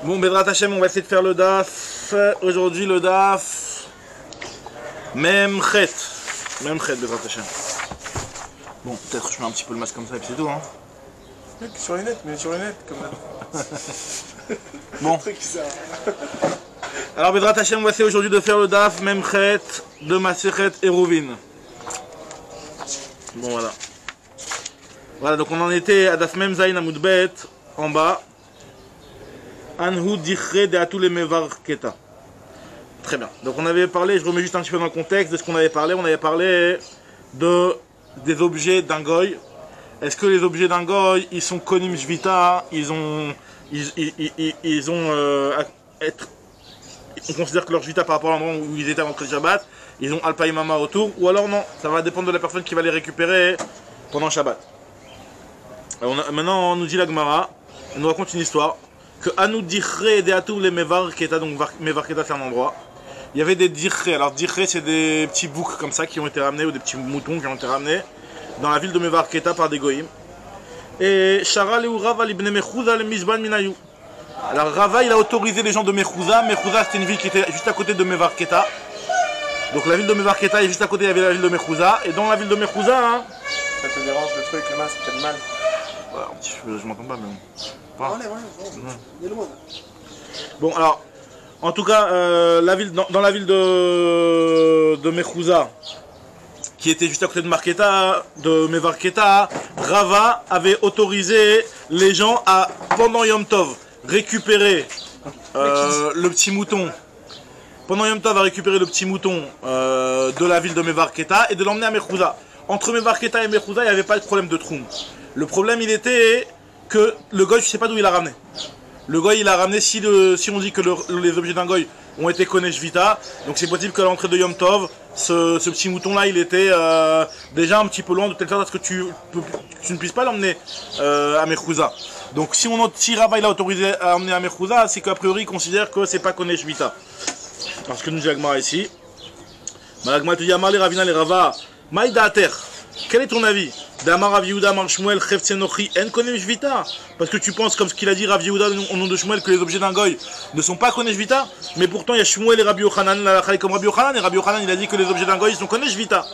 Bon, Bedrat Hashem, on va essayer de faire le DAF. Aujourd'hui, le DAF. Même chet. Même chet, Bedrat Hashem. Bon, peut-être je mets un petit peu le masque comme ça et puis c'est tout, hein. Sur les nets, mais sur les nets, comme là. Bon. Alors, Bedrat Hashem, on va essayer aujourd'hui de faire le DAF. Même chet de Masechet Eruvin. Bon, voilà. Voilà, donc on en était à Daf Mem Zayin Amud Bet, en bas. Anhu dichre de atou le mevar keta. Très bien. Donc on avait parlé, je remets juste un petit peu dans le contexte de ce qu'on avait parlé. On avait parlé des objets d'un goy. Est-ce que les objets d'un goy, ils sont konim shvita, on considère que leur shvita par rapport à l'endroit où ils étaient avant le Shabbat, ils ont alpaïmama autour, ou alors non, ça va dépendre de la personne qui va les récupérer pendant Shabbat. Alors maintenant on nous dit la Gemara, on nous raconte une histoire. Que Anou Dichre de Atou les Mevar Keta, donc Mevar Keta c'est un endroit. Il y avait des Dichre, alors Dichre c'est des petits boucs comme ça qui ont été ramenés, ou des petits moutons qui ont été ramenés dans la ville de Mevar Keta par des goïms. Et Shara Leu Rava Libne Mechouza le Mizban Minayou. Alors Rava il a autorisé les gens de Mechouza. Mechouza c'était une ville qui était juste à côté de Mevar Keta. Donc la ville de Mevar Keta est juste à côté, il y avait la ville de Mechouza. Et dans la ville de Mechouza, hein, ça te dérange le truc, le masque, t'as du mal. Voilà, un petit peu, je m'entends pas, mais bon. Bon, alors, en tout cas, dans la ville de Mechouza, qui était juste à côté de Mevar Keta, Rava avait autorisé les gens à, pendant Yom Tov, récupérer le petit mouton. Pendant Yom Tov, à récupérer le petit mouton de la ville de Mevar Keta et de l'emmener à Mechouza. Entre Mevar Keta et Mechouza, il n'y avait pas de problème de troum. Le problème, il était que le goy, je sais pas d'où il a ramené. Le goy, il a ramené, si on dit que les objets d'un goy ont été Konesh Vita, donc c'est possible que l'entrée de Yom Tov, ce petit mouton-là, il était déjà un petit peu loin, de telle sorte à ce que tu ne puisses pas l'emmener à Mechouza. Donc si Rava il a autorisé à emmener à Mechouza, c'est qu'a priori il considère que c'est pas Konesh Vita. Parce que nous dit Agmara ici. Malagma te dit Amar les Ravina les Rava, Maïda Ater. Quel est ton avis? D'Amar Rav Yehuda Amar Shmuel Chefetze Nochi En Konesh Vita. Parce que tu penses, comme ce qu'il a dit Rav Yehuda au nom de Shmuel, que les objets d'un goy ne sont pas Konesh Vita. Mais pourtant il y a Shmuel et Rabbi Yochanan, la halakha comme Rabbi Yochanan, et Rabbi Yochanan il a dit que les objets d'un goy sont Konesh Vita.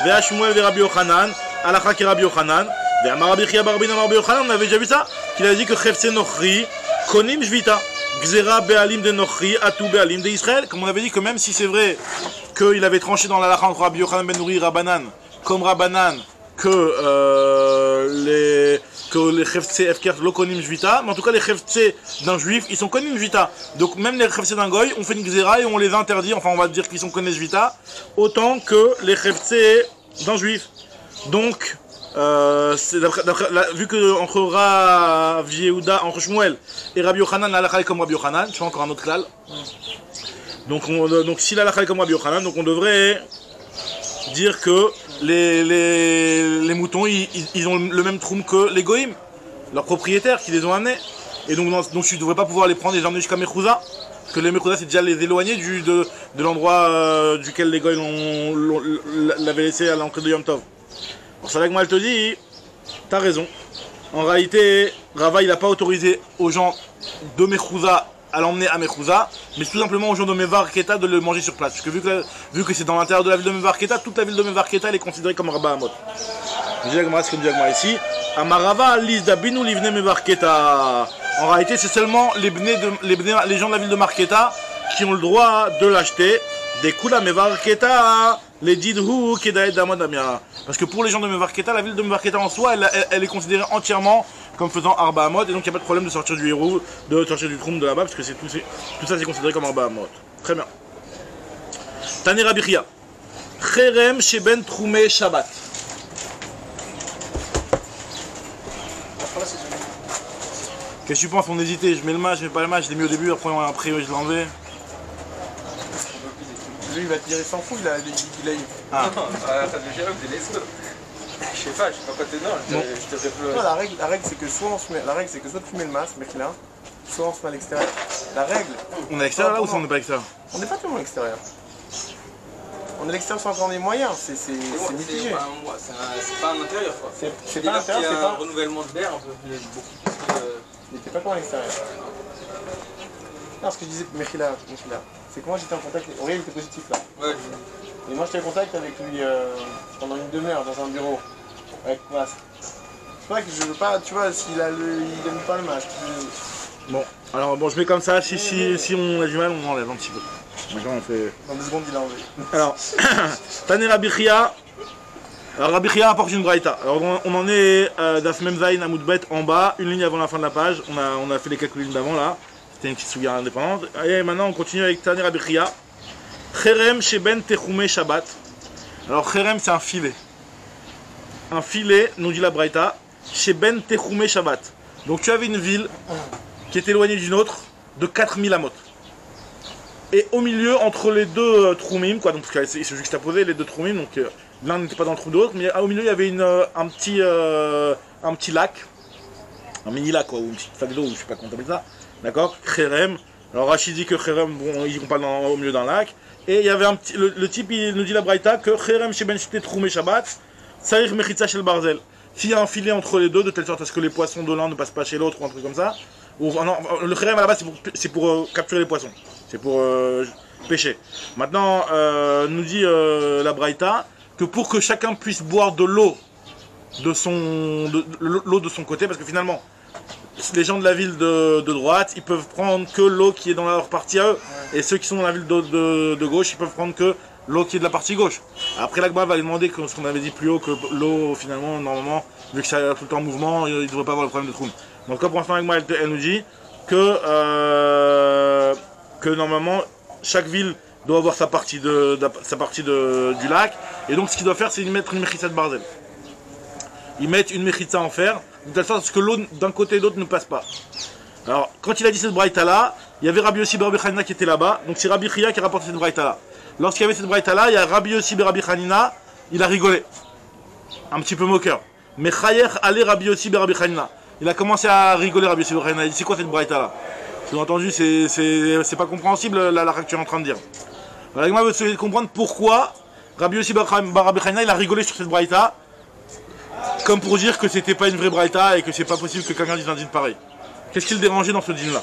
Vea Shmuel et Rabbi Yochanan, halakha qui Rabbi Yochanan. Vea Amar Rabbi Chia Bar Rabbi Yochanan, on avait déjà vu ça, qu'il a dit que Chefetze Nochi Konim Vita. Gzera Be'alim de Nochi Atou Be'alim de Israël. Comme on avait dit que même si c'est vrai qu'il avait tranché dans la halakha entre Rabbi Yochanan ben Nouri et Rabbanan, comme Rabbanan, que les chefts FKR lo konim jvita, mais en tout cas les chefts d'un juif, ils sont konim jvita. Donc même les chefts d'un goy, on fait une xéra et on les interdit, enfin on va dire qu'ils sont konim jvita, autant que les chefts d'un juif. Donc, vu que entre Rav Yehuda, entre Shmuel et Rabbi Yochanan, la halakha est comme Rabbi Yochanan, tu vois encore un autre klal. Donc si la halakha est comme Rabbi Yochanan, donc on devrait dire que les moutons ils ont le même troum que les goïms, leurs propriétaires qui les ont amenés. Et donc tu ne devrais pas pouvoir les prendre et les emmener jusqu'à Mechouza, parce que les Mechouza c'est déjà les éloigner de l'endroit duquel les goïms l'avaient laissé à l'entrée de Yom Tov. Alors c'est là que moi je te dis, t'as raison. En réalité, Rava il n'a pas autorisé aux gens de Mechouza à l'emmener à Mechouza, mais tout simplement aux gens de Mevar Keta de le manger sur place. Parce que vu que c'est dans l'intérieur de la ville de Mevar Keta, toute la ville de Mevar Keta elle est considérée comme Rabba Amot. Je dis ce que nous dit ici. Amarava lis dabinu livne Mevar Keta. En réalité, c'est seulement les gens de la ville de Marketa qui ont le droit de l'acheter. Des Kula Mevar Keta, les Didhu Kedaed Damod Amia. Parce que pour les gens de Mevar Keta, la ville de Mevar Keta en soi, elle est considérée entièrement comme faisant Arba Amot, et donc il n'y a pas de problème de sortir du héros, de sortir du troum de là-bas, parce que tout ça c'est considéré comme Arba Amot. Très bien. Tani Rabbi Chia. Cherem Sheben Troumé Shabbat. Qu'est-ce que tu penses? On hésitait, je mets le match, je mets pas le match, je l'ai mis au début, après je l'ai enlevé. Lui il va te dire, il s'en fout, il a eu. Ah. Je sais pas quoi te dire, je te réponds. Non, la règle c'est que soit tu mets le masque, mec là, soit on se met à l'extérieur. La règle. On est à l'extérieur là ou on n'est pas à l'extérieur? On n'est pas tout le monde à l'extérieur. On est à l'extérieur sans encore des moyens, c'est mitigé. C'est pas un intérieur quoi. C'est pas un intérieur, c'est un pas renouvellement de l'air, beaucoup plus. Mais t'es pas comment à l'extérieur. Non, ce que je disais, Mechila, c'est que moi j'étais en contact, Aurélien était positif là. Ouais. Et moi j'étais en contact avec lui pendant une demi-heure dans un bureau, avec masque. C'est vrai que je veux pas, tu vois, il aime pas le masque. Bon, alors bon, je mets comme ça, si on a du mal, on enlève un petit peu. Maintenant on fait... Dans 2 secondes il a enlevé. Alors, Tane Rabbi Chia. Alors Rabbi Chia apporte une braïta. Alors on en est d'Af Memzaïn à Moudbet en bas, une ligne avant la fin de la page. On a fait les quelques lignes d'avant là. C'était une petite souga indépendante. Et maintenant on continue avec Tane Rabbi Chia. Cherem Sheben Techoumé Shabbat. Alors Cherem c'est un filet. Un filet, nous dit la braïta, Sheben Techoumé Shabbat. Donc tu avais une ville qui est éloignée d'une autre de 4000 amot. Et au milieu, entre les deux troumim, quoi, donc ils se juxtaposaient les deux troumim, donc l'un n'était pas dans le trou de l'autre, mais au milieu il y avait un petit lac, un mini lac quoi, ou une petite flaque d'eau, ou je sais pas comment on appelle ça, d'accord, Kherem. Alors Rachid dit que Kherem, bon, on parle au milieu d'un lac, et il y avait le type, il nous dit la braïta que Kherem Sheben Shte Troumé Shabbat, Saïr Mechitza Shel Barzel. S'il y a un filet entre les deux, de telle sorte à ce que les poissons de l'un ne passent pas chez l'autre ou un truc comme ça, ou, non, le Kherem à la base c'est pour capturer les poissons. C'est pour pêcher. Maintenant, nous dit la Braïta que pour que chacun puisse boire de l'eau de son côté, parce que finalement, les gens de la ville de droite, ils peuvent prendre que l'eau qui est dans leur partie à eux, et ceux qui sont dans la ville de gauche, ils peuvent prendre que l'eau qui est de la partie gauche. Après, l'Agma va lui demander ce qu'on avait dit plus haut, que l'eau, finalement, normalement, vu que c'est tout le temps en mouvement, il ne devrait pas avoir le problème de trou. Donc, pour l'instant, l'Agma, elle nous dit que normalement chaque ville doit avoir sa partie du lac, et donc ce qu'ils doivent faire c'est mettre une mechitza de barzel. Ils mettent une mechitza en fer de telle sorte que l'eau d'un côté et de l'autre ne passe pas. Alors quand il a dit cette braïta là, il y avait Rabbi Yossi Rabbi Hanina qui était là-bas, donc c'est Rabbi Chia qui a rapporté cette braïta là. Lorsqu'il y avait cette braïta là, il y a Rabbi Yossi Rabbi Hanina, il a rigolé, un petit peu moqueur. Mais Chayer allait Rabbi Yossi Rabbi Hanina, il a commencé à rigoler Rabbi Yossi Rabbi Hanina, il dit c'est quoi cette braïta là? Sous-entendu, c'est pas compréhensible la que tu es en train de dire. Alors, moi, je veux comprendre pourquoi Rabbi Yossi Bar Rabbi Hanina il a rigolé sur cette braïta, comme pour dire que c'était pas une vraie braïta et que c'est pas possible que quelqu'un dise un din pareil. Qu'est-ce qui le dérangeait dans ce din là?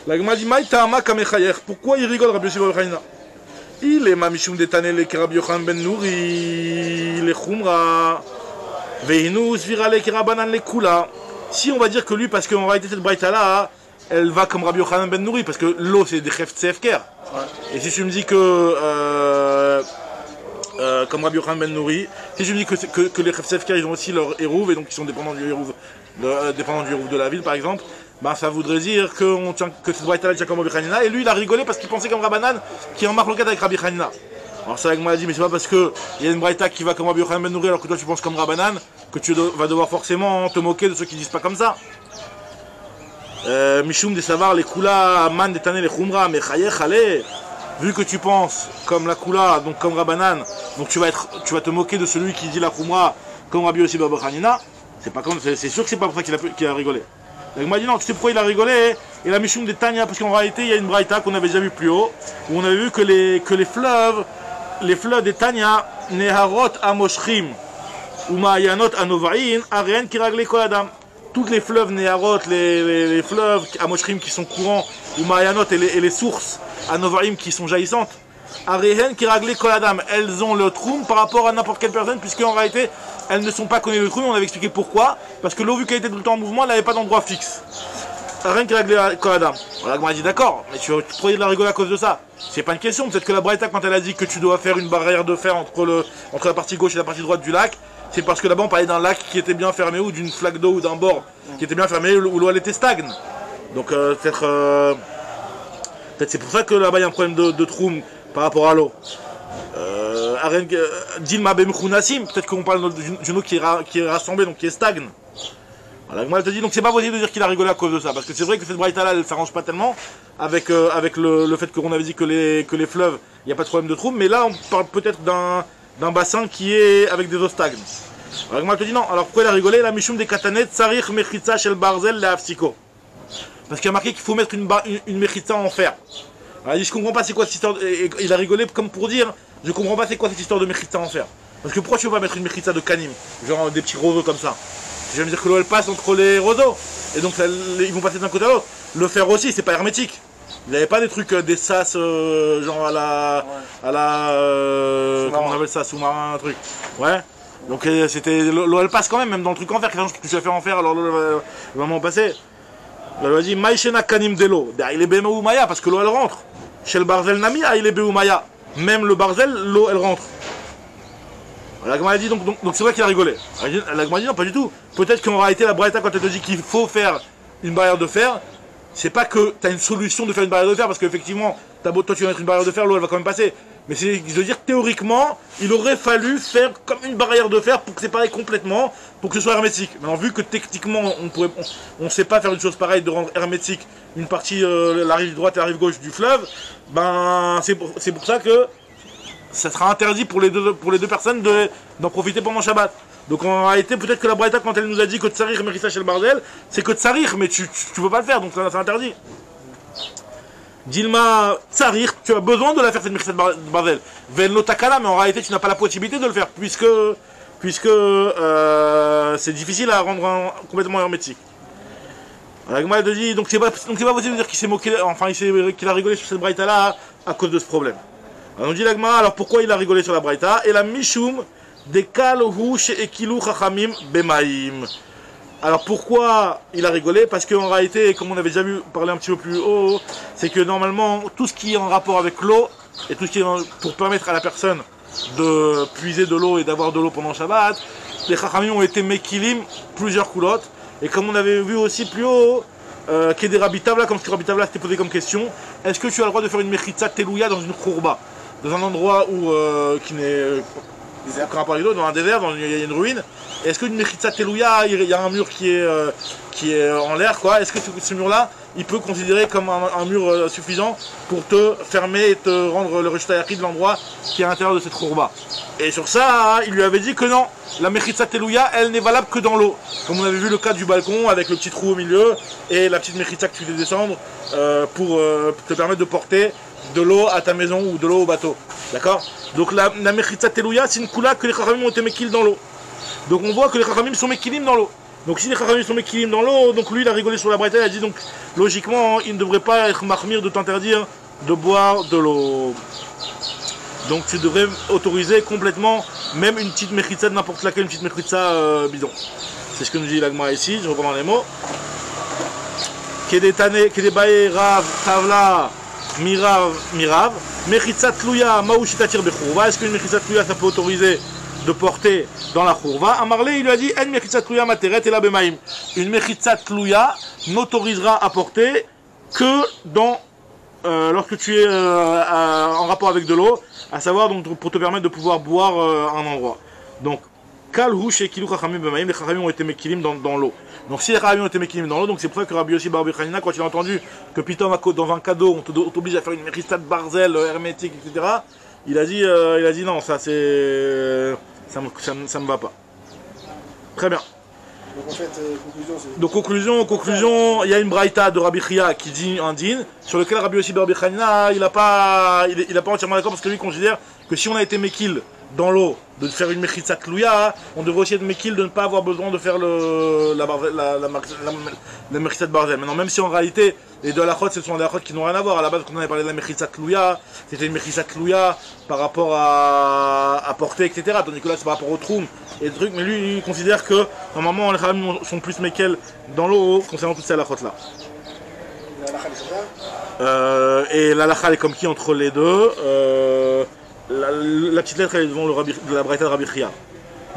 La Gemara dit Maï Ta'ama Kamechayer. Pourquoi il rigole Rabbi Yossi Bar Rabbi Hanina? Il est Mamishum Detanele que Rabbi Yochanan ben Nouri, le Khumra, Veinu Svirale Kirabanan le Kula. Si on va dire que lui, parce qu'en réalité cette braïta là, elle va comme Rabbi Yochanan ben Nouri, parce que l'eau c'est des chefs CFKR. Et si tu me dis que, comme Rabbi Yochanan ben Nouri, si tu me dis que les chefs CFKR ils ont aussi leur hérouve, et donc ils sont dépendants du hérouve de la ville par exemple, bah ça voudrait dire que cette braïta là tient comme Rabbi Hanina, et lui il a rigolé parce qu'il pensait comme Rabbanan qui est en marque avec Rabbi Hanina. Alors ça, moi, a dit, mais c'est pas parce qu'il y a une braïta qui va comme Rabbi Yochanan ben Nouri alors que toi tu penses comme Rabbanan que tu vas devoir forcément te moquer de ceux qui disent pas comme ça. Mishum de savoir les kula man de taner les khumra mais chayer chale. Vu que tu penses comme la kula, donc comme Rabbanan, donc tu vas te moquer de celui qui dit la khumra comme Rabbi Yossi Bar Hanina. C'est sûr que c'est pas pour ça qu'il a rigolé. Donc il m'a dit non, tu sais pourquoi il a rigolé? Et la Mishum de Tanya, parce qu'en réalité il y a une braïta qu'on avait déjà vu plus haut, où on avait vu que les fleuves des Tanya, Neharot Amoshrim, ou Ma'ayanot Anovaïn, Arien Kiragle Koladam. Toutes les fleuves Neharot, les fleuves Amoshrim qui sont courants, ou Ma'ayanot et les sources Anovaïm qui sont jaillissantes, Arien Kiragle Koladam, elles ont le troum par rapport à n'importe quelle personne, puisque en réalité elles ne sont pas connues le troum. On avait expliqué pourquoi, parce que l'eau, vu qu'elle était tout le temps en mouvement, elle n'avait pas d'endroit fixe. Rien qui réglait Koladam. Voilà, on a dit d'accord, mais tu pourrais de la rigoler à cause de ça. C'est pas une question. Peut-être que la braïta, quand elle a dit que tu dois faire une barrière de fer entre la partie gauche et la partie droite du lac, c'est parce que là-bas on parlait d'un lac qui était bien fermé, ou d'une flaque d'eau, ou d'un bord qui était bien fermé, où l'eau elle était stagne. Donc peut-être c'est pour ça que là-bas il y a un problème de troum par rapport à l'eau. Peut-être qu'on parle d'une eau qui est rassemblée, donc qui est stagne. Voilà, moi elle te dit, donc c'est pas possible de dire qu'il a rigolé à cause de ça, parce que c'est vrai que cette braïta là elle s'arrange pas tellement avec le fait qu'on avait dit que les fleuves, il n'y a pas de problème de trou, mais là on parle peut-être d'un bassin qui est avec des eaux stagnes. Alors moi elle te dit non, alors pourquoi il a rigolé? La Mishum des Katanet, Tsarich Mechitza Shel Barzel la Afsiko. Parce qu'il y a marqué qu'il faut mettre une Mechitza en fer. Alors il dit je comprends pas c'est quoi cette histoire, et il a rigolé comme pour dire je comprends pas c'est quoi cette histoire de Mechitza en fer. Parce que pourquoi tu veux pas mettre une Mechitza de Kanim, genre des petits roseaux comme ça? Je vais me dire que l'eau elle passe entre les roseaux, et donc ils vont passer d'un côté à l'autre. Le fer aussi, c'est pas hermétique. Il n'avait pas des trucs, des sas, genre à la. Ouais. À la. Comment on appelle ça, sous-marin, un truc. Ouais. Donc c'était. L'eau elle passe quand même dans le truc en fer. Quelque chose que tu vas faire en fer, alors l'eau va vraiment passer. Il a dit Maïchena Kanim de l'eau. Il est Bema ou Maya parce que l'eau elle rentre. Chez le Barzel Nami, il est Béou Maya. Même le Barzel, l'eau elle rentre. L'Agma a dit donc c'est vrai qu'il a rigolé. L'Agma a dit non, pas du tout. Peut-être qu'en réalité, la Braïta, quand elle te dit qu'il faut faire une barrière de fer, c'est pas que tu as une solution de faire une barrière de fer, parce qu'effectivement, toi tu vas mettre une barrière de fer, l'eau elle va quand même passer. Mais c'est de dire théoriquement, il aurait fallu faire comme une barrière de fer pour que séparer complètement, pour que ce soit hermétique. Maintenant, vu que techniquement on sait pas faire une chose pareille de rendre hermétique une partie, la rive droite et la rive gauche du fleuve, ben c'est pour ça que ça sera interdit pour les deux personnes d'en profiter pendant Shabbat. Donc en réalité, peut-être que la Braïta, quand elle nous a dit que Tsarir Merissa chez le Barzel, c'est que Tsarir, mais tu peux pas le faire, donc c'est interdit. Dilma Tsarir, tu as besoin de la faire cette Merissa de Barzel. Velno Takala, mais en réalité, tu n'as pas la possibilité de le faire, puisque c'est difficile à rendre complètement hermétique. La Gemara te dit, donc c'est pas possible de dire qu'il s'est moqué, enfin qu'il a rigolé sur cette Braïta là à cause de ce problème. Alors on dit la Gemara, alors pourquoi il a rigolé sur la Braïta? Et la Mishum Dekalohu She'ekilu Chachamim Bemaim. Alors pourquoi il a rigolé? Parce qu'en réalité, comme on avait déjà vu parler un petit peu plus haut, c'est que normalement tout ce qui est en rapport avec l'eau et tout ce qui est pour permettre à la personne de puiser de l'eau et d'avoir de l'eau pendant Shabbat, les Chachamim ont été mekilim plusieurs coulottes. Et comme on avait vu aussi plus haut, qu'il y a des Rabbi Tavla, comme ce que Rabbi Tavla s'était posé comme question, est-ce que tu as le droit de faire une mechitza telouya dans une khourba, dans un endroit où qui n'est dans un désert, il y a une ruine? Est-ce qu'une mechitza telouya, il y a un mur qui est en l'air, quoi? Est-ce que ce mur-là, il peut considérer comme un mur suffisant pour te fermer et te rendre le résultat de l'endroit qui est à l'intérieur de cette khourba? Et sur ça, il lui avait dit que non, la mechitza telouya, elle n'est valable que dans l'eau. Comme on avait vu le cas du balcon avec le petit trou au milieu et la petite mechitza que tu fais descendre pour te permettre de porter de l'eau à ta maison ou de l'eau au bateau. D'accord? Donc la mechitza telouya, c'est une koula que les chachamim ont été mekil dans l'eau. Donc on voit que les chachamim sont mekilim dans l'eau. Donc si les chachamim sont mekilim dans l'eau, donc lui il a rigolé sur la braïta, il a dit donc logiquement il ne devrait pas être mahmir de t'interdire de boire de l'eau. Donc tu devrais autoriser complètement même une petite mechitza de n'importe laquelle, une petite mechitza bidon. C'est ce que nous dit l'Agma ici, je reprends dans les mots. Kedebae Rav Tavla Mirav mechitza tlouya maouchitatir bechurva. Est-ce qu'une mechitza tlouya ça peut autoriser de porter dans la khourva? Amarlé il lui a dit en mechitza tlouya materet et la bemaim. Une mechitza tlouya n'autorisera à porter que dans lorsque tu es en rapport avec de l'eau, à savoir donc pour te permettre de pouvoir boire un endroit. Donc kalhu shekilu chachamim bemaim, les chachamim ont été mekilim dans l'eau. Donc si les chachamim ont été mekilim dans l'eau, donc c'est pour ça que Rabbi Yossi Bar Bechanina, quand il a entendu que Pitom dans un cadeau on t'oblige à faire une mechitza de barzel hermétique, etc., il a dit non, ça c'est ça me va pas. Très bien. Donc en fait, conclusion, c'est... Donc conclusion, il y a une braïta de Rabbi Chia qui dit un din, sur lequel Rabbi Yossi Bar Bechanina, il a pas entièrement d'accord, parce que lui considère que si on a été mekil dans l'eau, de faire une mechitza tlouya, on devrait aussi être mekil de ne pas avoir besoin de faire la mechitza de barzel. Maintenant, même si en réalité, les deux halachot, ce sont des halachot qui n'ont rien à voir. À la base, quand on avait parlé de la mechitza tlouya, c'était une mechitza tlouya par rapport à porter, etc. Tandis que là, c'est par rapport au troum et des trucs. Mais lui, il considère que, normalement, les khamim sont plus mekel dans l'eau concernant toutes ces halachot là. Et l'halakha est comme qui entre les deux? La petite lettre elle est devant de la braïta de Rabbi Chia.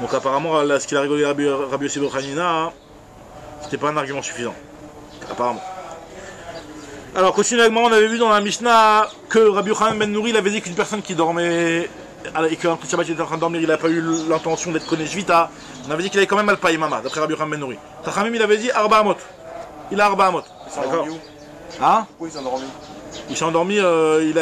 Donc apparemment, là, ce qu'il a rigolé Rabbi Yossi Bar Bechanina, c'était pas un argument suffisant. Apparemment. Alors, continuellement, on avait vu dans la Mishnah que Rabbi Yochanan ben Nouri, il avait dit qu'une personne qui dormait et qu'un Shabbat il était en train de dormir, il n'a pas eu l'intention d'être connu Shvita. On avait dit qu'il avait quand même Alpaï Mama, d'après Rabbi Yochanan ben Nouri. Chachamim, il avait dit Arba Amot. Il a Arba Amot. D'accord. Hein? Pourquoi il s'est endormi? Il s'est endormi, il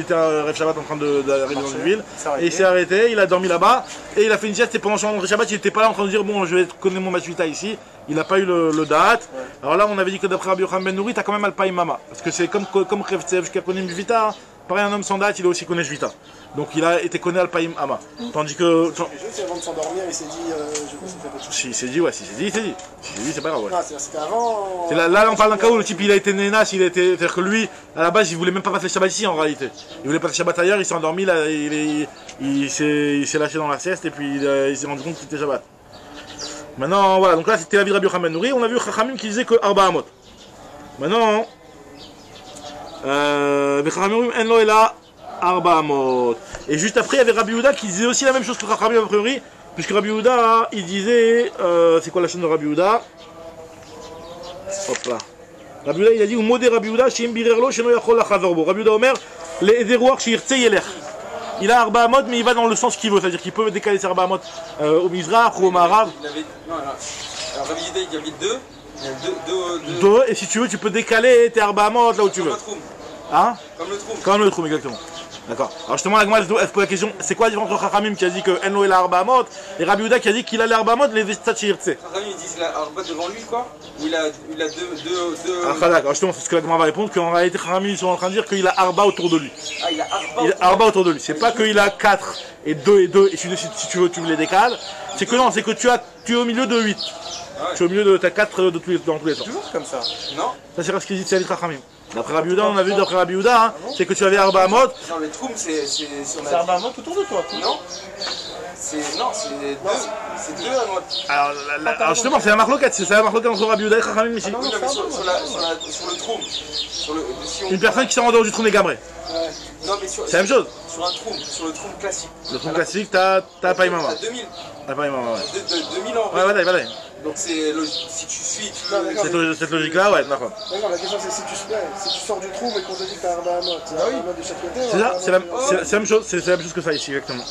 était à Rev Shabbat en train d'arriver dans une ville, et il s'est arrêté, il a dormi là-bas, et il a fait une sieste, et pendant son Shabbat, il n'était pas là en train de dire bon, je vais connaître mon Mashvita ici, il n'a pas eu le date. Ouais. Alors là, on avait dit que d'après Rabbi Yochanan ben Nouri, tu as quand même Alpaï Mama, parce que c'est comme Rev Tsev, jusqu'à connaître Mashvita, pareil, un homme sans date, il est aussi connu Jvita. Donc il a été connu Alpaïm Ama. Tandis que. Juste avant de s'endormir, il s'est dit, je sais pas quoi. Si, il s'est dit, ouais, si, il s'est dit. Si, il s'est dit, c'est pas grave, ouais. Non, c'était avant. Là, on parle d'un cas où le type il a été nénas, c'est-à-dire que lui, à la base, il voulait même pas passer le Shabbat ici en réalité. Il voulait passer le Shabbat ailleurs, il s'est endormi, là, il s'est lâché dans la sieste et puis il s'est rendu compte que c'était Shabbat. Maintenant, voilà, donc là c'était la vie de Rabbi Yochanan Nouri, on a vu Chachamim qui disait que Arba Amot. Maintenant, Chachamim en lo ela Arba Amot. Et juste après, il y avait Rabbi Yehuda qui disait aussi la même chose que Chachamim a priori, puisque Rabbi Yehuda, il disait, c'est quoi la chaîne de Rabbi Yehuda? Hop là. Rabbi Yehuda, il a dit, ou modé Rabbi Yehuda, Shim birerlo, sheno yachol lachaverbo. Rabbi Yehuda Omer, les éderouars shirtse yeler. Il a Arba Amot, mais il va dans le sens qu'il veut, c'est-à-dire qu'il peut décaler ses Arba Amot au Mizrach ou au Marav. Non, alors Rabbi Yehuda, il y avait deux. Deux, et si tu veux, tu peux décaler tes Arba Amot là où tu veux. Hein? Comme le troum. Comme le troum, exactement. D'accord. Alors justement, la Gemara elle se pose la question, c'est quoi la différence entre Chachamim qui a dit que Enlo et la Arba Amot et Rabbi Yehuda qui a dit qu'il a les Arba Amot, les Vestat Shirtse. Chachamim, il dit qu'il a Arba devant lui, quoi. Ou il a deux. Ah, d'accord. Alors justement, c'est ce que la Gemara va répondre, qu'en réalité, Chachamim, ils sont en train de dire qu'il a Arba autour de lui. Ah, il a Arba. Il a Arba autour de lui. C'est pas qu'il a 4 et 2 et 2, et si tu veux, tu les décales. C'est que non, c'est que tu es au milieu de 8. Ah ouais. Tu es au milieu de ta 4 dans tous les temps. Toujours comme ça. Non. Ça, c'est ce qu'il dit, c'est Ali Chachamim. D'après Rabbi Yehuda, on a vu d'après Rabbi Yehuda, hein, c'est que tu avais Arba Amot. Dans le troum, c'est C'est Arba Amot autour de toi. Non. C'est deux Amot. Alors justement, c'est la marloquette, entre Rabbi Yehuda et Chachamim ici. Oui, non, mais sur le troum. Si on... Une personne qui s'en va dans du troum des Gabré. Ouais. Non, mais sur C'est la même chose. un troum, sur le troum classique. Le troum classique, t'as pas Imama. T'as 2000. T'as pas Imama, ouais. 2000 en Ouais, voilà. Donc c'est logique. Si tu suis, Cette logique-là, ouais, d'accord. D'accord, la question c'est si tu sors du trou mais qu'on te dit que t'as Arba Amot, c'est Arba Amot de chaque côté. C'est ça, c'est la même chose, c'est la même chose que ça ici, exactement.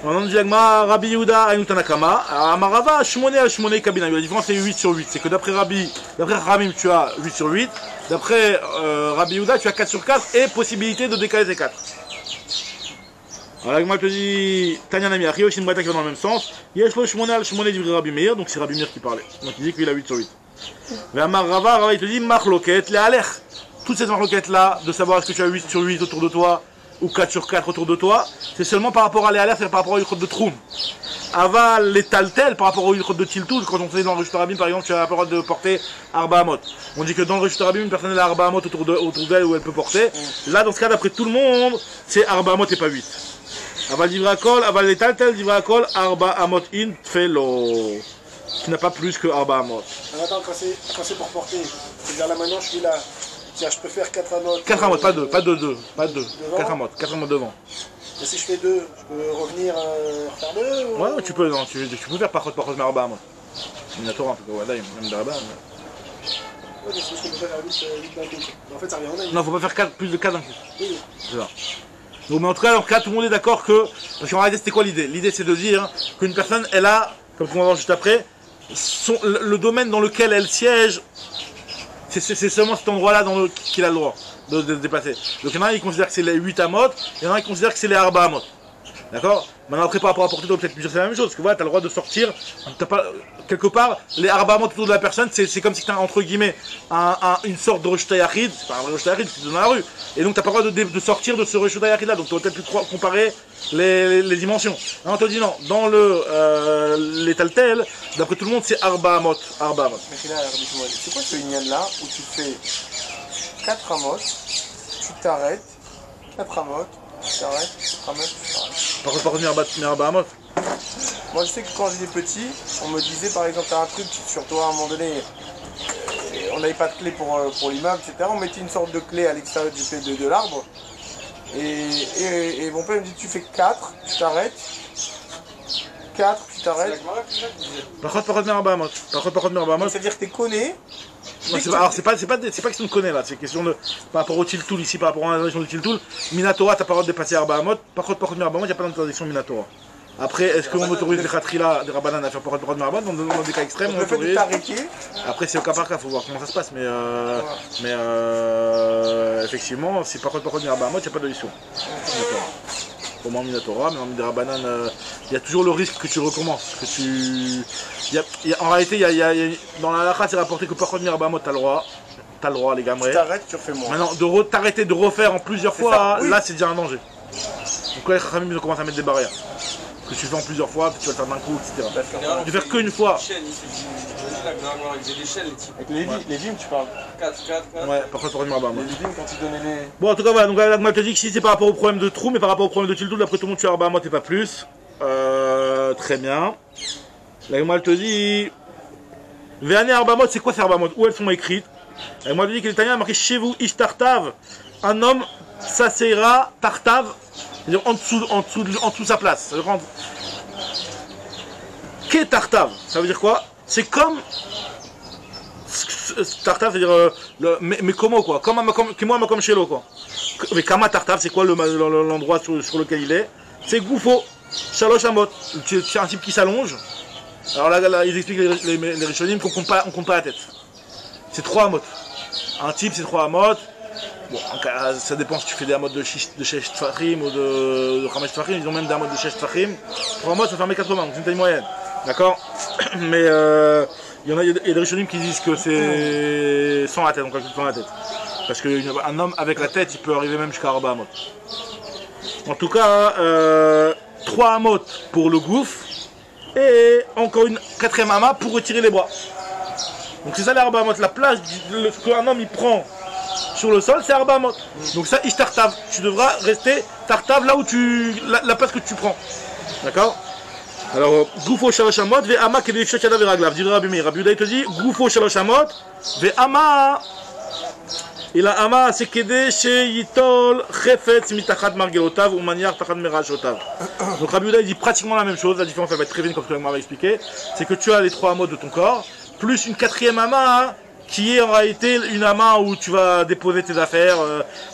On a dit Rabbi Yehuda Aynu Tanakama, Amarava, Shmone al Shmone Kabina. La différence c'est 8 sur 8. C'est que d'après Chachamim tu as 8 sur 8. D'après Rabbi Yehuda tu as 4 sur 4 et possibilité de décaler ces 4. Alors la Gemara te dit Tanya Nami Achio, c'est une braïta qui va dans le même sens. Yeshlo Shmone al Shmone du Rabbi Meir, donc c'est Rabbi Meir qui parlait. Donc il dit qu'il a 8 sur 8. Mais Amarava, il te dit Machloket, les Alech. Toute cette marloquette là, de savoir est-ce que tu as 8 sur 8 autour de toi ou 4 sur 4 autour de toi, c'est seulement par rapport à les c'est par rapport au Yichot de Troum. Aval les Taltel, par rapport au Yichot de Tiltul, quand on fait dans le Reshut Rabim par exemple, tu as la parole de porter Arba Amot. On dit que dans le Reshut Rabim, une personne a Arba Amot autour d'elle où elle peut porter. Là, dans ce cas, d'après tout le monde, c'est Arba Amot et pas 8. Aval Divrakol, Aval les Taltel, Divrakol, Arba Amot in Tfelo. Qui n'a pas plus que Arba Amot. Alors attends, quand c'est pour porter, c'est-à-dire là maintenant je suis là. Tiens, je peux faire 4 Amot. 4 Amot, pas 2. 4 Amot devant. Et si je fais 2, je peux revenir faire 2 ou... Ouais, tu peux faire par contre mais Arba Amot. Il y a Torah en tout cas, ouais, là, même d'Arba. Ouais, mais c'est ce qu'on peut faire 8 d'un coup. Mais en fait, ça revient en aille. Non, faut pas faire plus de 4 d'un coup. Oui. C'est ça. Donc, mais en tout cas, tout le monde est d'accord que. Parce qu'en réalité, c'était quoi l'idée? L'idée, c'est de dire qu'une personne, elle a, comme on va voir juste après, le domaine dans lequel elle siège. C'est seulement cet endroit-là qu'il a le droit de déplacer. Donc il y en a qui considèrent que c'est les 8 Amot, il y en a qui considèrent que c'est les Arba Amot. D'accord? Maintenant après par rapport à porter, tu dois peut-être dire c'est la même chose, parce que voilà, tu as le droit de sortir, t'as pas, quelque part, les Arba Amot autour de la personne, c'est comme si tu as entre guillemets une sorte de Reshut Yachid, c'est pas un vrai Reshut Yachid, c'est dans la rue. Et donc tu n'as pas le droit de sortir de ce Reshut Yachid là, donc tu dois peut-être plus comparer les dimensions. Alors on te dit non, dans les Taltel, d'après tout le monde c'est Arba Amot. Mais là, c'est quoi ce Inyan là où tu fais 4 Amot, tu t'arrêtes, 4 Amot, tu t'arrêtes, 4 Amot, tu t'arrêtes. Par contre, mais Arba Amot. Moi je sais que quand j'étais petit, on me disait par exemple t'as un truc sur toi à un moment donné, on n'avait pas de clé pour l'immeuble, etc. On mettait une sorte de clé à l'extérieur de l'arbre. Et mon père me dit tu fais 4, tu t'arrêtes. 4, tu t'arrêtes. Par contre, mais Arba Amot. C'est-à-dire que t'es conné. Alors c'est pas question de connaître là, c'est question de par rapport au Tiltul ici, par rapport à l'interdiction du Tiltul. Minatora, t'as pas le droit de dépasser Arba Amot. Par contre, mais Arba Amot, il n'y a pas d'interdiction Minatora. Après, est-ce qu'on autorise les khatrila, des Rabbanan à faire par contre mais Arba Amot dans des cas extrêmes? Le fait de t'arrêter. Après, c'est au cas par cas, faut voir comment ça se passe, mais effectivement, si par contre mais Arba Amot, il n'y a pas de issue. Au moins Minatora, mais en des Rabbanan, il y a toujours le risque que tu recommences, que tu... en réalité, dans la halakha, c'est rapporté que par contre Arba Amot, t'as le droit. t'as le droit, les gars. Tu t'arrêtes, tu refais moins. Maintenant, t'arrêter de refaire en plusieurs fois, ça, oui. là c'est déjà un danger. Donc là, les Chachamim, ils ont commencé à mettre des barrières. Que tu le fais en plusieurs fois, puis tu vas le faire d'un coup, etc. Tu fais qu'une fois. Avec les Lévim, tu parles. 4. Ouais, parfois pour une barbe. Les Lévim, quand ils donnaient les. Bon, en tout cas, voilà. Donc là, moi, je te dis que si c'est par rapport au problème de trou, mais par rapport au problème de tildoul, d'après tout le monde, tu as Arba Amot et pas plus. Très bien. Là, moi, je te dis. Véané Arba Amot, c'est quoi ces Arba Amot? Où elles sont écrites? Et moi, je te dis que l'Italien a marqué chez vous, Ish Tartav. Un homme s'asseyra Tartav. C'est-à-dire en dessous de sa place. Ça veut dire Qu'est Tartav? Ça veut dire quoi? C'est comme. Tartav, c'est-à-dire. Mais comment quoi? Comme Shelo quoi. Mais Kama Tartav, c'est quoi l'endroit sur lequel il est? C'est Goufo, Shalosh Amot. C'est un type qui s'allonge. Alors là, ils expliquent les Rishonim qu'on compte pas la tête. C'est 3 Amot. Un type, c'est 3 Amot. Bon, ça dépend si tu fais des amots de 6 Tfachim ou de 5 Tfachim, ils ont même des amots de 6 Tfachim. 3 amots ça fait 1m80, donc c'est une taille moyenne. D'accord? Mais il y a des Rishonim qui disent que c'est sans la tête, on calcule sans la tête. Parce qu'un homme avec la tête, il peut arriver même jusqu'à 4 amots. En tout cas, 3 amots pour le gouffre et encore une 4e ama pour retirer les bras. Donc c'est ça les 4 amots, la place qu'un homme il prend sur le sol, c'est Arba Amot. Donc ça, Ish Tartav. Tu devras rester Tartav là où la place que tu prends. D'accord? Alors, Goufo Shalosh Amot, Ve'ama Kedefshat Yadav Veraglav. Dit Rabbi Meir. Rabbi Yehuda, il te dit, Goufo Shalosh Amot, Ve'ama. Et la Ama, c'est Kede She Yitol Chefetz Mitachat Margelotav ou Maniar Tachat Merashotav. Donc Rabbi Yehuda, il dit pratiquement la même chose. La différence, elle va être très bien comme tu m'avais expliqué. C'est que tu as les 3 Amot de ton corps, plus une 4e Ama, qui est en réalité une ama où tu vas déposer tes affaires,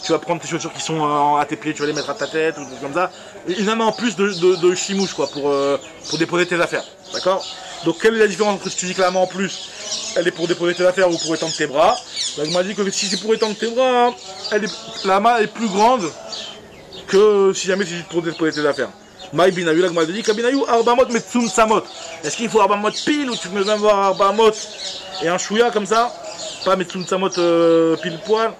tu vas prendre tes chaussures qui sont à tes pieds, tu vas les mettre à ta tête, ou des choses comme ça. Une ama en plus de chimouche, quoi, pour déposer tes affaires. D'accord? Donc, quelle est la différence entre si tu dis que la ama en plus, elle est pour déposer tes affaires ou pour étendre tes bras? Donc, on m'a dit que si c'est pour étendre tes bras, la ama est plus grande que si jamais c'est juste pour déposer tes affaires. Maï Binayu, là, on m'a dit, Kabinayu, Arbamot, Metsum Samot. Est-ce qu'il faut Arbamot pile ou tu peux même avoir Arbamot et un chouïa comme ça? Pas Metsum Samot pile poil.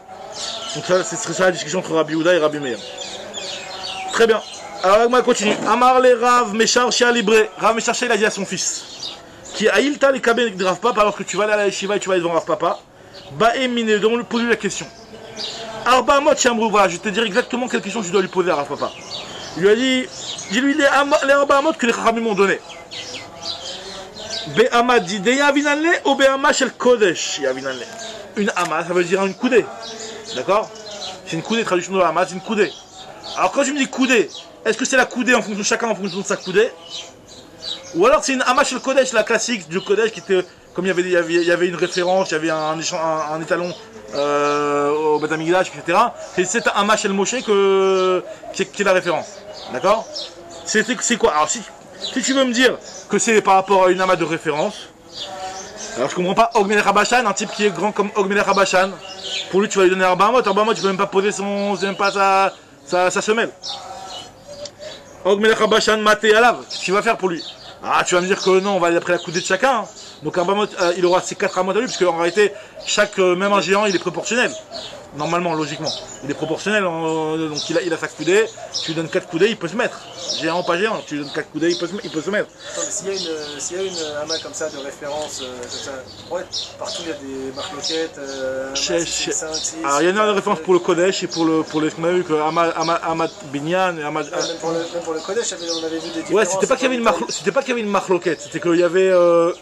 Donc ça, ce serait ça la discussion entre Rabbi Yehuda et Rabbi Meir. Très bien. Alors on continue. Amar le Rav Meshar Shia Libre. Rav Meshar Shia, il a dit à son fils qui a Ilta les kabé de Rav Papa, alors que tu vas aller à la yeshiva et tu vas aller devant Rav Papa. Ba'e mine, donc lui poser la question. Arba Amot Shamrou, voilà, je vais te dire exactement quelle question tu dois lui poser à Rav Papa. Il lui a dit, dis-lui les Arba Amot que les Chachamim m'ont donné. Be'ama dit de Yavinanle ou Be'ama shel Kodesh Yavinanle. Une ama, ça veut dire une coudée. D'accord? C'est une coudée, traduction de la ama, c'est une coudée. Alors quand je me dis coudée, est-ce que c'est la coudée en fonction de chacun en fonction de sa coudée? Ou alors c'est une ama shel Kodesh, la classique du Kodesh qui était, comme il y avait une référence, il y avait un étalon au Beth Amikdash, etc. C'est cette ama shel Moshe qui est la référence. D'accord? C'est quoi? Alors si tu veux me dire que c'est par rapport à une ama de référence, alors je comprends pas Ogmelech Rabashan, un type qui est grand comme Ogmelech Rabashan. Pour lui tu vas lui donner Arba Amot, Arba Amot tu peux même pas poser même pas sa semelle. Ogmelech Rabashan Maté Alav, qu'est-ce qu'il va faire pour lui? Ah tu vas me dire que non, on va aller après la coudée de chacun. Hein. Donc Arba Amot, il aura ses 4 Amot à lui, parce qu'en réalité, même un géant il est proportionnel. Normalement, logiquement. Il est proportionnel, donc il a sa coudée, tu lui donnes 4 coudées, il peut se mettre. Géant, pas géant, tu lui donnes 4 coudées, il peut se mettre. Attends, mais s'il y a une ama comme ça de référence, ouais, partout il y a des marques loquettes, alors il y en a une référence pour le Kodesh et pour les qu'on a vu que Amat Binyan et Amat. Même pour le Kodesh, on avait vu des différences. Ouais, c'était pas qu'il y avait une marque loquette, c'était qu'il y avait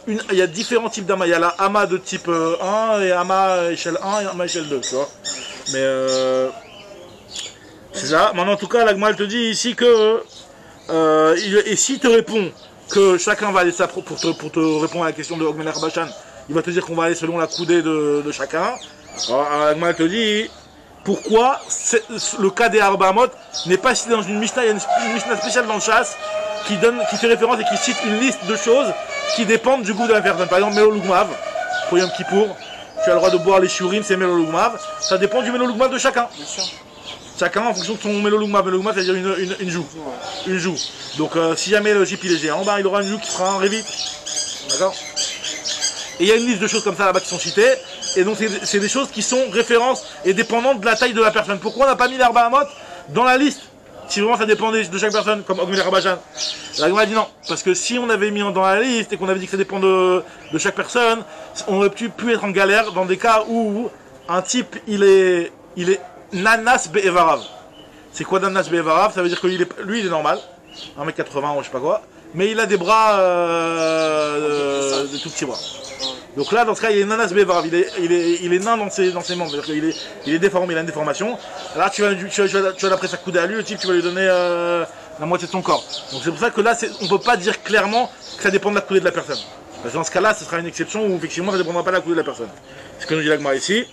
il y a différents types d'ama. Il y a la ama de type 1 et ama échelle 1 et ama échelle 2, tu vois. Mais c'est ça. Maintenant, en tout cas, l'Agma elle te dit ici que et s'il te répond que chacun va aller ça pour te répondre à la question de Ogmelech Rabashan, il va te dire qu'on va aller selon la coudée de chacun. Alors, l'Agma elle te dit pourquoi le cas des Arba Amot n'est pas cité dans une Mishnah. Il y a une Mishnah spéciale dans le chasse qui fait référence et qui cite une liste de choses qui dépendent du goût de la personne. Par exemple, Melo Lugmav pour Yom Kippour. Tu as le droit de boire les shiurim, c'est Melo Lugmav. Ça dépend du Melo Lugmav de chacun. Bien sûr. Chacun en fonction de son Melo Lugmav. Melo Lugmav, c'est-à-dire une joue. Une joue. Donc si jamais le Jeep il est géant, il aura une joue qui sera un révite. D'accord? Et il y a une liste de choses comme ça là-bas qui sont citées. Et donc c'est des choses qui sont références et dépendantes de la taille de la personne. Pourquoi on n'a pas mis l'Arba Amot dans la liste? Si vraiment ça dépendait de chaque personne, comme Ogmel Rabajan. La Gemara a dit non, parce que si on avait mis dans la liste et qu'on avait dit que ça dépend de chaque personne, on aurait pu être en galère dans des cas où un type il est nanas be'evarav. C'est quoi nanas be'evarav? Ça veut dire que lui il est normal, 1m80 ou je sais pas quoi, mais il a des bras de tout petits bras. Donc là, dans ce cas, il est nanas be'evarav, il est nain dans ses membres, c'est-à-dire qu'il est déformé, il a une déformation. Là, tu vas d'après sa coudée à lui, le type, tu vas lui donner la moitié de son corps. Donc c'est pour ça que là, on ne peut pas dire clairement que ça dépend de la coudée de la personne. Parce que dans ce cas-là, ce sera une exception où effectivement ça ne dépendra pas de la coudée de la personne. C'est ce que nous dit la Gemara ici.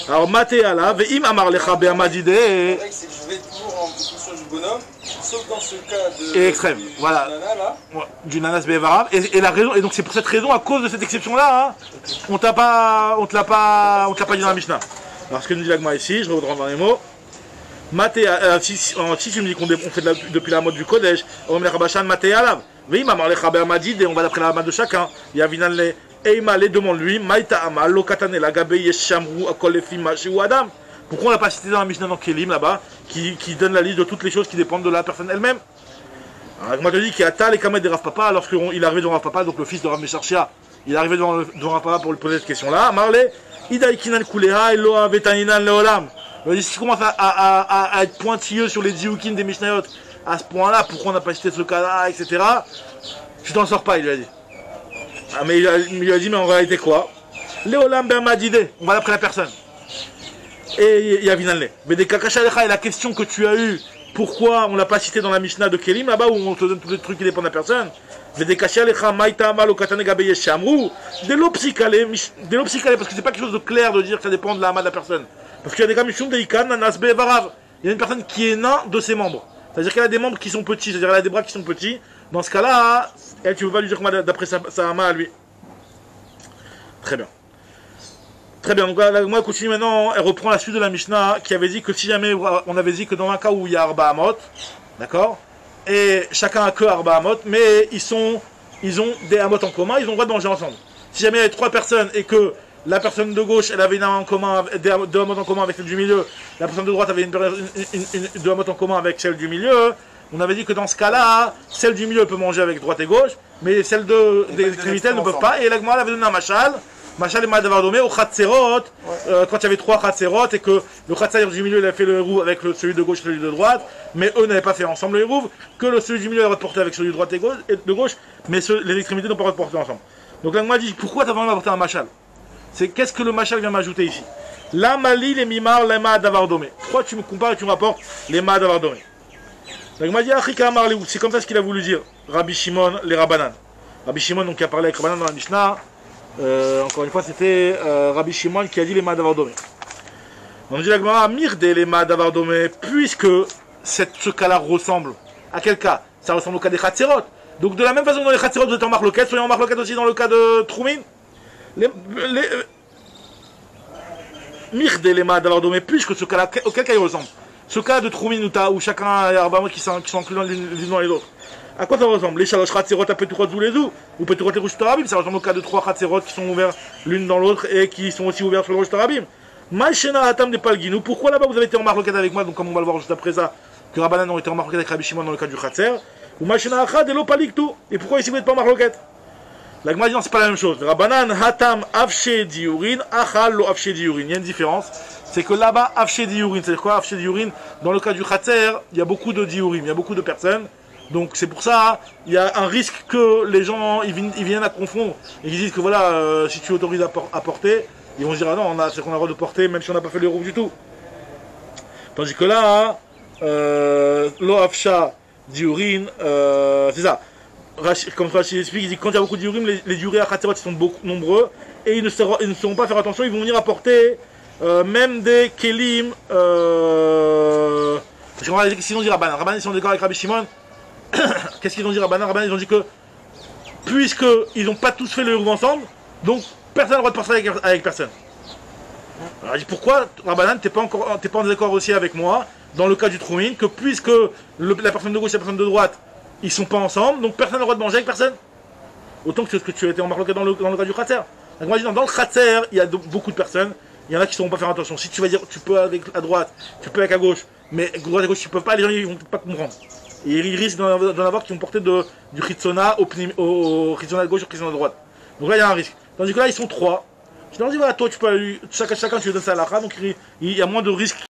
Alors, Maté Allah, Ve'im Amar Lecha Be'amadide. C'est vrai que je vais toujours en fonction du bonhomme, sauf dans ce cas de. Et extrême, voilà. Du nanas be'evarav. Et la raison, et donc c'est pour cette raison, à cause de cette exception-là, hein, on te l'a pas dit dans la Mishnah. Alors, ce que nous dit la Gemara ici, je reprends dans les mots. Maté, si tu me dis qu'on fait depuis la mode du Kodesh, on met Rabachan Maté Alav. Ve'im Amar Lecha Be'amadide, et on va d'après la mode de chacun. Il y a Vinanle. Eimale demande-lui, Maïta Amal, Lokatane, la Gabe Yeshamru, Akolefim, Machi ou Adam. Pourquoi on l'a pas cité dans la Mishnah dans Kelim là-bas, qui donne la liste de toutes les choses qui dépendent de la personne elle-même? Alors, moi je dis qu'il y a Tal et Kamed de Rav Papa, lorsqu'il est arrivé devant Rav Papa, donc le fils de Rav Mesharchia, il est arrivé devant Rav Papa pour lui poser cette question-là. Marle, Idaikinan Kuleha, Eloa Vetaninan Leolam. Il dit, si tu commences à être pointilleux sur les dioukim des Mishnayot à ce point-là, pourquoi on n'a pas cité ce cas-là, etc., tu t'en sors pas, il lui a dit. Ah, mais il lui a dit, mais en réalité quoi? Léolam Bermadide, on va d'après la personne. Et il y a Vinanle. Mais des Kakashalecha, et la question que tu as eue, pourquoi on l'a pas cité dans la Mishnah de Kelim, là-bas où on te donne tous les trucs qui dépendent de la personne? Mais des Kakashalecha, Maïta Amal, Katane Gabe Shamrou, de l'opsicalé, parce que c'est pas quelque chose de clair de dire que ça dépend de la de la personne. Parce qu'il y a des cas Mishum de Ikan, Nanas Bevarav. Il y a une personne qui est nain de ses membres. C'est-à-dire qu'elle a des membres qui sont petits, c'est-à-dire qu'elle a des bras qui sont petits. Dans ce cas-là, elle, tu ne peux pas lui dire d'après sa main à lui. Très bien. Très bien, donc moi elle continue maintenant, elle reprend la suite de la Mishnah qui avait dit que si jamais on avait dit que dans un cas où il y a Arba Amot, d'accord, et chacun a que Arba Amot, mais ils ont des Amot en commun, ils ont le droit de manger ensemble. Si jamais il y avait 3 personnes et que la personne de gauche elle avait une Amot en commun, deux Amot en commun avec celle du milieu, la personne de droite avait deux Amot en commun avec celle du milieu, on avait dit que dans ce cas-là, celle du milieu peut manger avec droite et gauche, mais celle des extrémités ne peuvent pas, et la Gemara avait donné un machal. Machal et Madavardomé au Khatserot, quand il y avait 3 Khatserot et que le Khatser du milieu il a fait le hérouv avec celui de gauche et celui de droite, mais eux n'avaient pas fait ensemble le hérouv, que celui du milieu a reporté avec celui de droite et de gauche, mais les extrémités n'ont pas reporté ensemble. Donc là, moi je dis pourquoi tu as vraiment apporté un Machal? C'est qu'est-ce que le Machal vient m'ajouter ici? La Mali, les Mimar, les Madavardomé. Pourquoi tu me compares et tu me rapportes les Madavardomé? Donc moi je dis c'est comme ça ce qu'il a voulu dire, Rabbi Shimon, les Rabbanan. Rabbi Shimon donc qui a parlé avec Rabbanan dans la Mishnah. Encore une fois, c'était Rabbi Shimon qui a dit les Madavardomé. On dit la Gemara, Mirde les Madavardomé, puisque ce cas-là ressemble à quel cas? Ça ressemble au cas des Khatserot. Donc de la même façon que dans les Khatserot, vous êtes en marloquette, soyez en marloquette aussi dans le cas de Troumin. Mirde les Madavardomé, puisque ce cas-là, auquel cas il ressemble? Ce cas de Troumin où chacun a Arba qui sont inclus les uns dans les autres. À quoi ça ressemble? Les Shalosh Khatserot à Peturot ou les Zou, ou Peturot et Rosh Tarabim, ça ressemble au cas de 3 Khatserot qui sont ouverts l'une dans l'autre et qui sont aussi ouverts sur le Rosh Tarabim. Maïchena Hatam de Palginou, pourquoi là-bas vous avez été en marloquette avec moi, donc comme on va le voir juste après ça, que Rabbanan ont été en marloquette avec Rabbi Shimon dans le cas du Khatser, ou Maïchena Achad et Lopaliktu, et pourquoi ici vous n'êtes pas en marloquette? La Gemara dit non, c'est pas la même chose. Rabbanan Hatam Avshe Diurin, Achal Lo Avshe Diurin, il y a une différence. C'est que là-bas, Avshe Diurin, c'est-à-dire quoi Avshe Diurin? Dans le cas du Khatser, il y a beaucoup de Diurim, il y a beaucoup de personnes. Donc c'est pour ça, il y a un risque que les gens ils viennent à confondre et qu'ils disent que voilà, si tu autorises à porter, ils vont se dire ah non, c'est qu'on a le droit de porter même si on n'a pas fait le roux du tout. Tandis que là, lo afsha diurin, c'est ça. Comme Rachid explique, il dit que quand il y a beaucoup de diurim, les diurés à Khatserot sont beaucoup nombreux et ils ne sauront pas faire attention, ils vont venir apporter même des kelim. Parce qu'on va sinon dire Rabbanan. Rabbanan ils sont d'accord avec Rabbi Shimon. Qu'est-ce qu'ils ont dit Rabbanan? Rabbanan ils ont dit que puisqu'ils n'ont pas tous fait le hérouv ensemble, donc personne n'a le droit de porter avec personne. Alors, je dis pourquoi Rabbanan t'es pas en désaccord aussi avec moi dans le cas du Troumin, que puisque la personne de gauche et la personne de droite ils sont pas ensemble, donc personne n'a le droit de manger avec personne. Autant que ce que tu étais en marloquette dans le cas du Khatser. Donc moi, je dis, dans le khatser, il y a beaucoup de personnes. Il y en a qui ne sauront pas faire attention. Si tu vas dire, tu peux avec à droite, tu peux avec à gauche, mais droite et gauche, tu peux pas, les gens ils vont pas comprendre. Et ils risquent d'en avoir qui vont porter du Ritsona au Ritsona de gauche, au Ritsona de droite. Donc là, il y a un risque. Tandis que là, ils sont trois. Je leur dis, voilà, toi, tu peux aller, chacun tu lui donnes sa halakha, donc il y a moins de risques